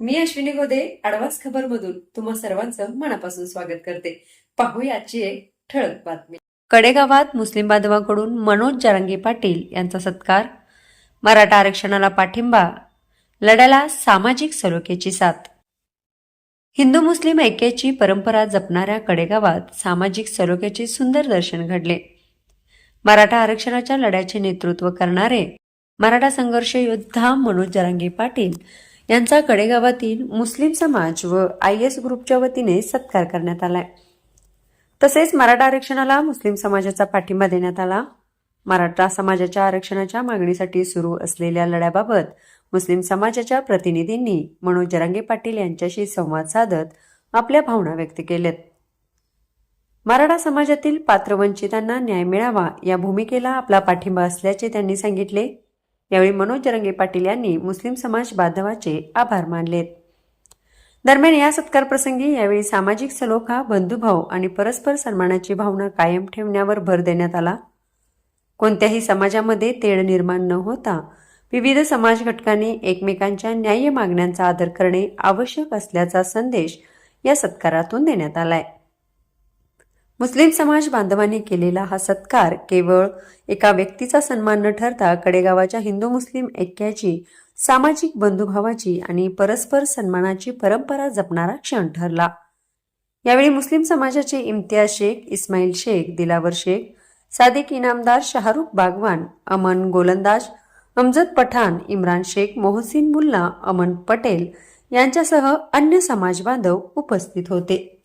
मी अश्विनी गोदे आडवास खबर मधून तुम्हा सर्वांचं मनापासून स्वागत करते. पाहूया आजची एक ठळक बातमी. कडेगावात मुस्लिम बांधवांकडून मनोज जरांगे पाटील यांचा सत्कार. मराठा आरक्षणाला पाठिंबा, लढ्याला सामाजिक सलोख्याची साथ. हिंदू मुस्लिम ऐक्याची परंपरा जपणाऱ्या कडेगावात सामाजिक सलोख्याचे सुंदर दर्शन घडले. मराठा आरक्षणाच्या लढ्याचे नेतृत्व करणारे मराठा संघर्ष योद्धा मनोज जरांगे पाटील यांचा कडेगावातील मुस्लिम समाज व IS ग्रुपच्या वतीने सत्कार करण्यात आलाय. तसेच मराठा आरक्षणाला मुस्लिम समाजाचा पाठिंबा देण्यात आला. मराठा समाजाच्या आरक्षणाच्या मागणीसाठी सुरू असलेल्या लढ्याबाबत मुस्लिम समाजाच्या प्रतिनिधींनी मनोज जरांगे पाटील यांच्याशी संवाद साधत आपल्या भावना व्यक्त केल्यात. मराठा समाजातील पात्रवंचितांना न्याय मिळावा या भूमिकेला आपला पाठिंबा असल्याचे त्यांनी सांगितले. यावेळी मनोज जरांगे पाटील यांनी मुस्लिम समाज बांधवाचे आभार मानलेत. दरम्यान या सत्कार प्रसंगी यावेळी सामाजिक सलोखा, बंधुभाव आणि परस्पर सन्मानाची भावना कायम ठेवण्यावर भर देण्यात आला. कोणत्याही समाजामध्ये तेढ निर्माण न होता विविध समाज घटकांनी एकमेकांच्या न्याय्य मागण्यांचा आदर करणे आवश्यक असल्याचा संदेश या सत्कारातून देण्यात आलाय. मुस्लिम समाज बांधवांनी केलेला हा सत्कार केवळ एका व्यक्तीचा सन्मान न ठरता कडेगावाच्या हिंदू मुस्लिम ऐक्याची, सामाजिक बंधुभावाची आणि परस्पर सन्मानाची परंपरा जपणारा क्षण ठरला. यावेळी मुस्लिम समाजाचे इम्तियाज शेख, इस्माईल शेख, दिलावर शेख, सादिक इनामदार, शाहरुख बागवान, अमन गोलंदाज, अमजद पठाण, इम्रान शेख, मोहसिन मुल्ला, अमन पटेल यांच्यासह अन्य समाज बांधव उपस्थित होते.